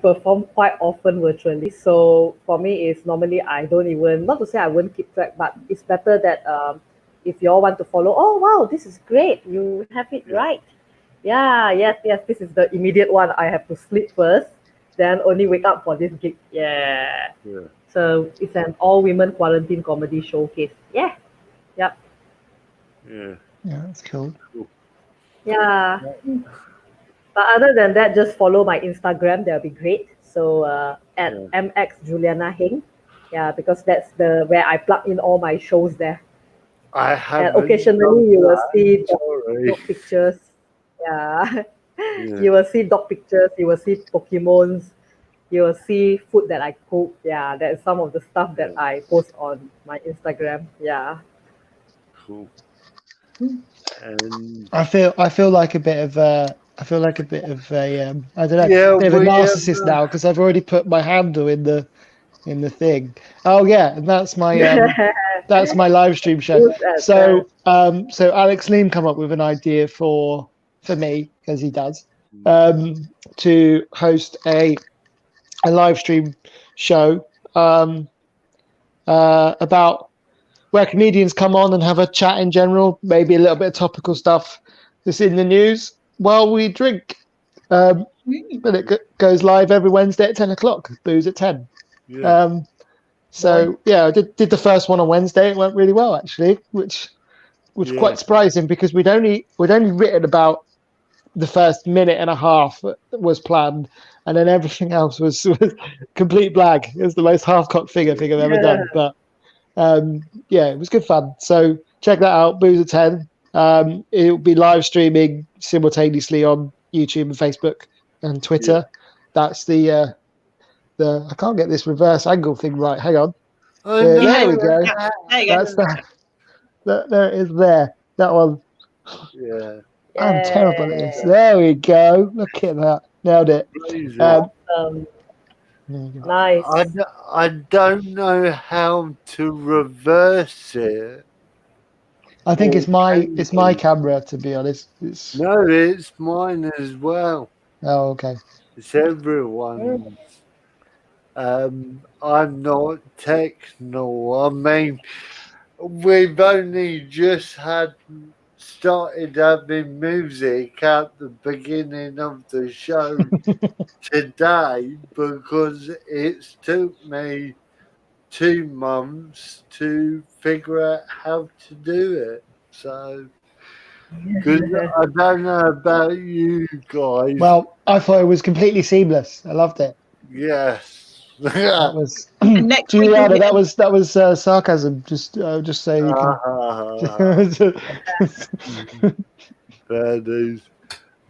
perform quite often virtually. So for me, it's normally I don't even, not to say I won't keep track, but it's better that if you all want to follow. Oh wow, this is great! You have it right. Yeah, yes. This is the immediate one. I have to sleep first, then only wake up for this gig. Yeah. So it's an all-women quarantine comedy showcase. Yeah. Yep. Yeah, that's cool. Yeah. But other than that, just follow my Instagram. That'll be great. So at MX Juliana Heng. Yeah, because that's where I plug in all my shows there. And occasionally you will see dog pictures. Yeah. You will see dog pictures. You will see Pokemons. You will see food that I cook. Yeah, that's some of the stuff that I post on my Instagram. Yeah. Cool. I feel like a bit of a I don't know, bit of a narcissist now, because I've already put my handle in the in the thing. Oh yeah, and that's my live stream show. So so Alex Liam come up with an idea for me, as he does, to host a live stream show about where comedians come on and have a chat in general, maybe a little bit of topical stuff that's in the news while we drink. But it goes live every Wednesday at 10 o'clock. Booze at 10. Yeah. So yeah, I did the first one on Wednesday. It went really well actually, which was quite surprising because we'd only written about the first minute and a half that was planned, and then everything else was complete blag. It was the most half-cocked thing I've ever done. But yeah, it was good fun. So check that out. Booze at 10. It'll be live streaming simultaneously on YouTube and Facebook and Twitter. That's the I can't get this reverse angle thing right. Hang on. There we go. That's there it is there. That one. Yeah. I'm terrible at this. There we go. Look at that. Nailed it. Nice. I don't know how to reverse it. I think it's my camera, to be honest. No, it's mine as well. Oh, okay. It's everyone's. I'm not techno. I mean, we've only just started having music at the beginning of the show today because it's took me 2 months to figure out how to do it. So, because I don't know about you guys. Well, I thought it was completely seamless. I loved it. Yes. That was Juliana. That was sarcasm. Just so you can. Fair dues.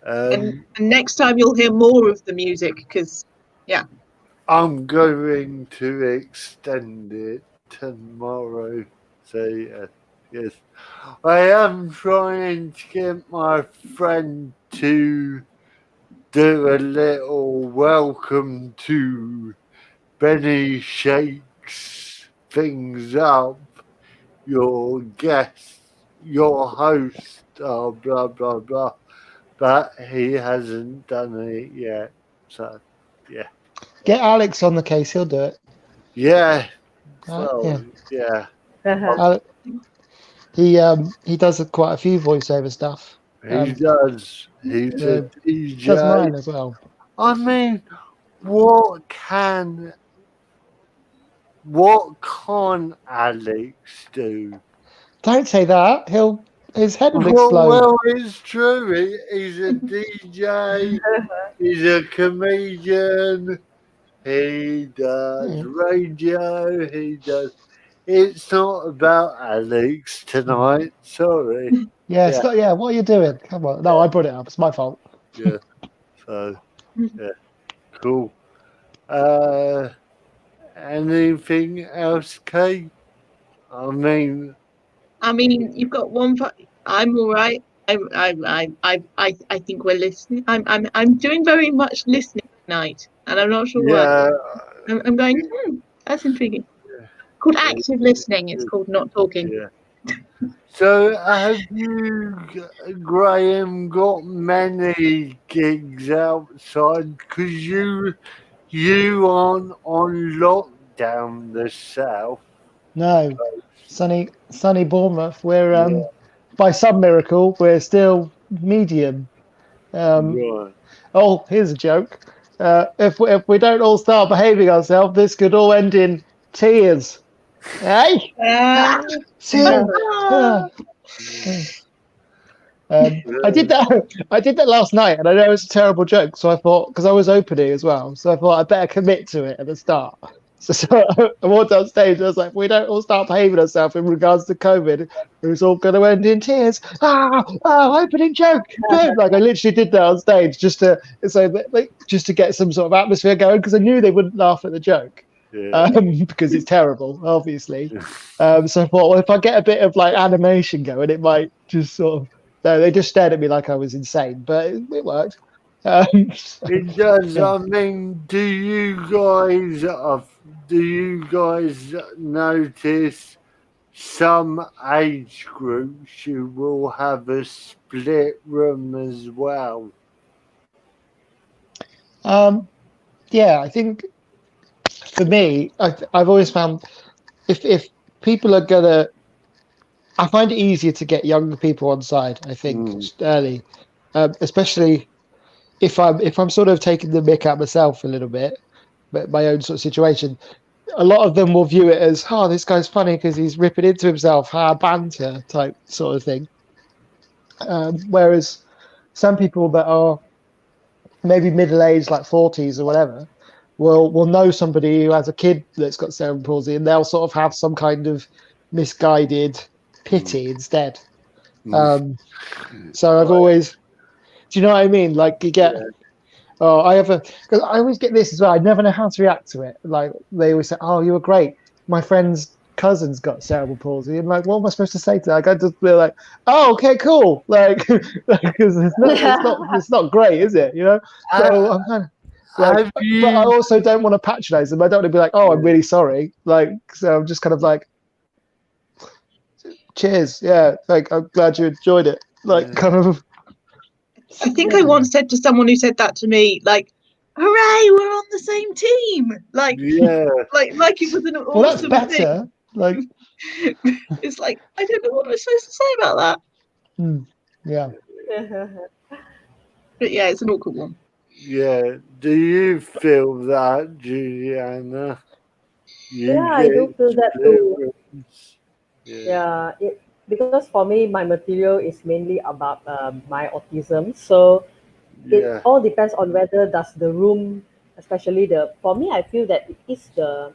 And next time you'll hear more of the music because, I'm going to extend it tomorrow. So yes, I am trying to get my friend to do a little welcome to Benny Shakes things up. Your guest, your host, blah blah blah, but he hasn't done it yet. So yeah. Get Alex on the case. He'll do it. Yeah. He does quite a few voiceover stuff. He does. He's a DJ. Does mine as well. I mean, what can't Alex do? Don't say that. His head will explode. Well, it's true. He's a DJ. He's a comedian. He does radio. He does. It's not about Alex tonight. Sorry. Yeah, Scott. Yeah, what are you doing? Come on. No, I brought it up. It's my fault. Yeah. So, yeah. Cool. Anything else, Kate? I mean, you've got one. I'm all right. I think we're listening. I'm doing very much listening tonight, and I'm not sure why. I'm going. That's intriguing. Yeah. Called active listening. It's called not talking. Yeah. So, have you, Graham, got many gigs outside? Because you aren't on lockdown the south. No, sunny Bournemouth. We're by some miracle we're still medium. Right. Oh, here's a joke. If we don't all start behaving ourselves, this could all end in tears. Hey. I did that last night, and I know it's a terrible joke. So I thought, because I was opening as well, so I thought I better commit to it at the start. So I walked on stage, and I was like, "We don't all start behaving ourselves in regards to COVID. It's all going to end in tears." Opening joke. Like I literally did that on stage just to get some sort of atmosphere going, because I knew they wouldn't laugh at the joke. Yeah. Because it's terrible, obviously. So I thought, well, if I get a bit of like animation going, it might just sort of. No, they just stared at me like I was insane, but it worked. It does. I mean, do you guys do you guys notice some age groups you will have a split room as well? Yeah, I think for me, I've always found if people are gonna, I find it easier to get younger people on side. I think early, especially if I'm sort of taking the mick out myself a little bit, but my own sort of situation. A lot of them will view it as, oh, this guy's funny because he's ripping into himself, banter type sort of thing. Whereas some people that are maybe middle aged, like 40s or whatever, will know somebody who has a kid that's got cerebral palsy, and they'll sort of have some kind of misguided pity instead. So I've always, do you know what I mean? Like you get, oh, because I always get this as well. I never know how to react to it. Like they always say, oh, you were great. My friend's cousin's got cerebral palsy. And like, what am I supposed to say to that? Like, I just be like, oh, okay, cool. Like, because it's not great, is it? You know? So I'm kind of like, but I also don't want to patronize them. I don't want to be like, oh, I'm really sorry. Like, so I'm just kind of like, cheers. Yeah. Like, I'm glad you enjoyed it. Like, kind of. I think I once said to someone who said that to me, like, hooray, we're on the same team. Like, like it was an awesome well, that's better. thing. Like, it's like, I don't know what I'm supposed to say about that. Yeah. But yeah, it's an awkward one. Yeah. Do you feel that, Juliana? I do feel that too. Yeah, because for me, my material is mainly about my autism. So it all depends on whether does the room, especially for me, I feel that it is the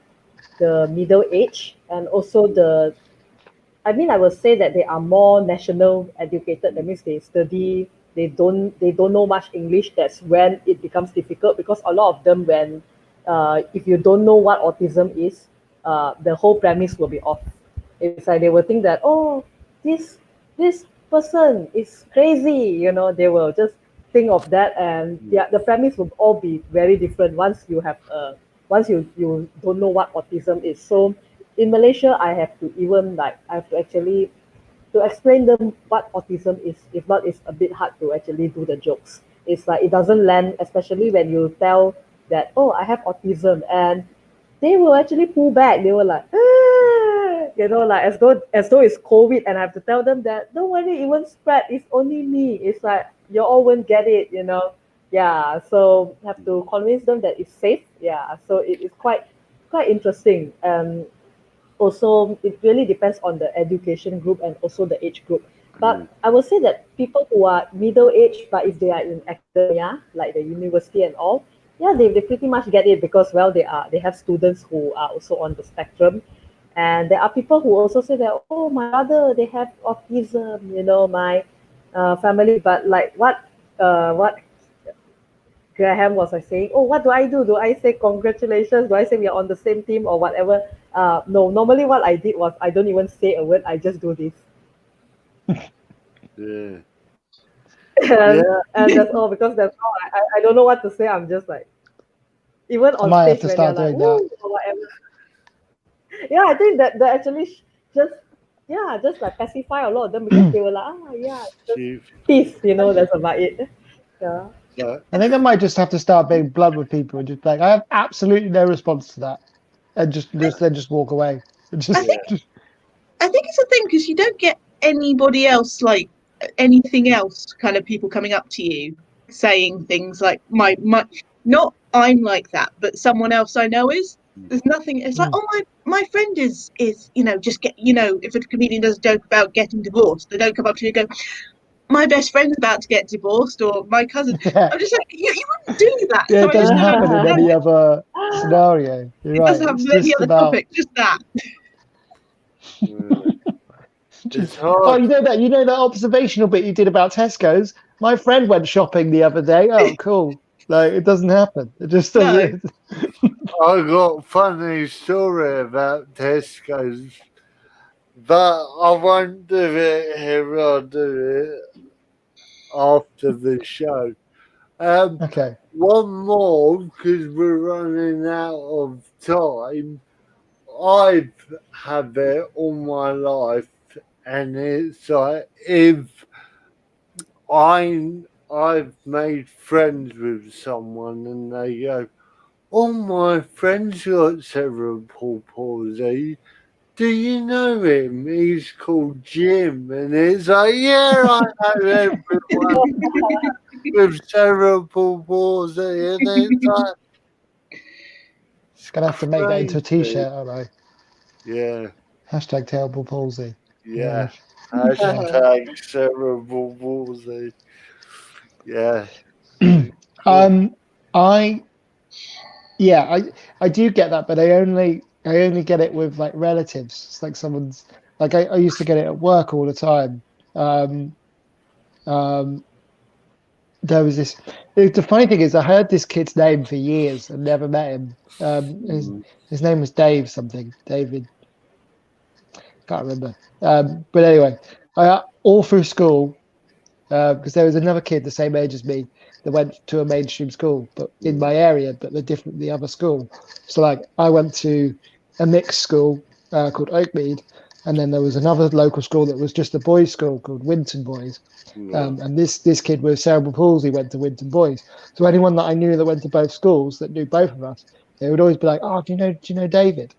middle age, and also I will say that they are more national educated. That means they study, they don't know much English. That's when it becomes difficult, because a lot of them, when if you don't know what autism is, the whole premise will be off. It's like they will think that, oh, this person is crazy, they will just think of that, and the premise will all be very different once you have once you don't know what autism is. So in Malaysia, I have to actually to explain them what autism is. If not, it's a bit hard to actually do the jokes. It's like it doesn't land, especially when you tell that, oh, I have autism, and they will actually pull back. They were like, like as though it's COVID, and I have to tell them that don't worry, it won't spread. It's only me. It's like you all won't get it, Yeah, so have to convince them that it's safe. Yeah, so it is quite interesting. Also, it really depends on the education group and also the age group. But I would say that people who are middle age, but if they are in academia, like the university and all, they pretty much get it, because they have students who are also on the spectrum. And there are people who also say that, oh, my brother, they have autism, my family. But like what Graham was saying, oh, what do I do? Do I say congratulations? Do I say we are on the same team or whatever? No, normally what I did was I don't even say a word. I just do this. And that's all, because that's all. I don't know what to say. I'm just like, even on stage when they're like, woo, or whatever. Yeah, I think that actually just like pacify a lot of them, because they were like, just peace, that's about it. Yeah. I think I might just have to start being blunt with people and just be like, I have absolutely no response to that, and just walk away. I think it's a thing, because you don't get anybody else, like anything else, kind of people coming up to you saying things like my not I'm like that, but someone else I know is. There's nothing. It's like, oh, my friend is just get, if a comedian does a joke about getting divorced, they don't come up to you and go, my best friend's about to get divorced, or my cousin. I'm just like, you wouldn't do that. Yeah, so it doesn't happen in any other scenario. You're right. Doesn't happen in any other topic, just that. Oh, you know that observational bit you did about Tesco's? My friend went shopping the other day. Oh, cool. Like, it doesn't happen. It just doesn't. I got a funny story about Tesco's, but I won't do it here. I'll do it after the show. Okay. One more, because we're running out of time. I've had it all my life, and it's like if I've made friends with someone and they go, "All my friends got cerebral palsy. Do you know him? He's called Jim." And it's like, yeah, I know everyone with cerebral palsy. And it's like, Gonna have to make that into a crazy. T-shirt, aren't I? Yeah, Hashtag terrible palsy. yeah. Hashtag cerebral palsy. Yeah. I I do get that, but I only get it with like relatives. It's like someone's like I used to get it at work all the time. Um, um, there was this. The funny thing is, I heard this kid's name for years and never met him. His name was Dave something. David, can't remember. But anyway, all through school, because there was another kid the same age as me that went to a mainstream school, but in my area, but the other school. So like I went to a mixed school called Oakmead, and then there was another local school that was just a boys' school called Winton Boys. And this kid with cerebral palsy went to Winton Boys. So anyone that I knew that went to both schools that knew both of us, they would always be like, "Oh, do you know David?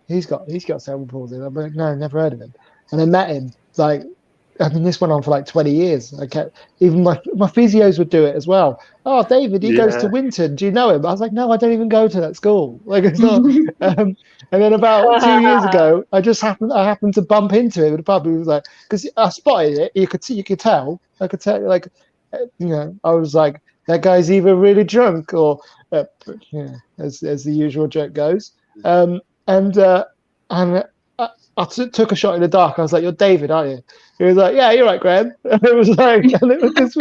He's got cerebral palsy." And I'm like, "No, never heard of him." And I met him like. I mean, this went on for like 20 years. I kept, even my physios would do it as well. "Oh, David, he goes to Winton. Do you know him?" I was like, "No, I don't even go to that school. Like, it's not." And then about 2 years ago, I happened to bump into him at a pub. He was like, because I spotted it. You could tell. I could tell, like, I was like, that guy's either really drunk or, as the usual joke goes. And I took a shot in the dark. I was like, "You're David, aren't you?" He was like, "Yeah, you're right, Graham." And it was like, and it was because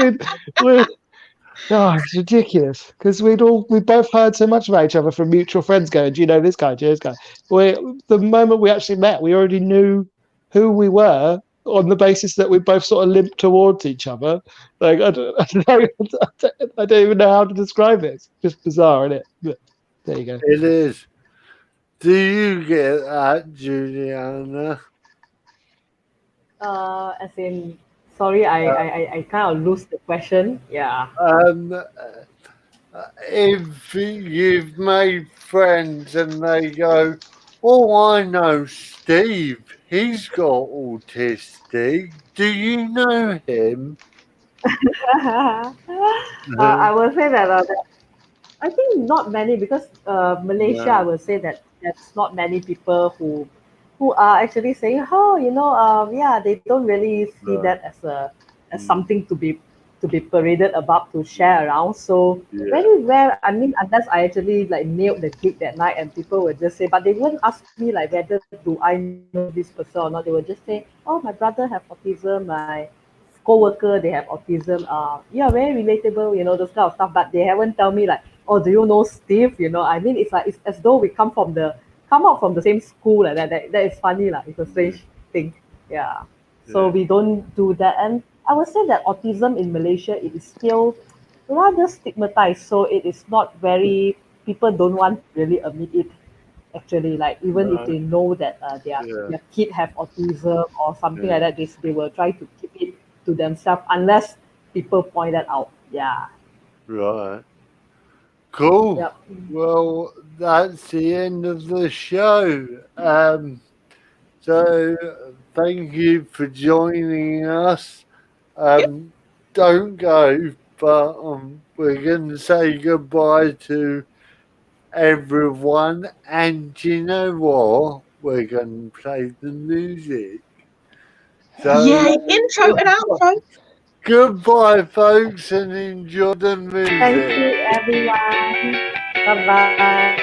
it's ridiculous because we both heard so much about each other from mutual friends going, "Do you know this guy? Do you know this guy?" The moment we actually met, we already knew who we were on the basis that we both sort of limped towards each other. Like, I don't even know how to describe it. It's just bizarre, isn't it? But there you go. It is. Do you get that, Juliana? As in, sorry, I kind of lose the question. Yeah. If you've made friends and they go, "Oh, I know Steve, he's got autistic. Do you know him?" I will say that I think not many because Malaysia, I No, will say that there's not many people who are actually saying, "Oh, yeah, they don't really see no. that as something to be paraded about to share around." So Yeah, very rare. I mean, unless I actually like nailed the gig that night, and people would just say, but they wouldn't ask me like whether do I know this person or not. They would just say, "Oh, my brother have autism. My co-worker they have autism, yeah, very relatable, those kind of stuff." But they haven't tell me like, "Oh, do you know Steve?" I mean, it's like it's as though we come out from the same school like that is funny like, it's a strange thing. Yeah, so yeah, we don't do that. And I would say that autism in Malaysia, it is still rather stigmatized, so it is not very, people don't want to really admit it actually, like even if no, they know that yeah, their kid have autism or something yeah. like that, they will try to keep it to themselves unless people point that out. Yeah. Right. Cool. Yep. Well, that's the end of the show. So thank you for joining us. Yep. Don't go, but we're going to say goodbye to everyone. And you know what? We're going to play the music. So Yay, intro and outro. goodbye, folks, and enjoy the Thank music. you, everyone. Bye bye.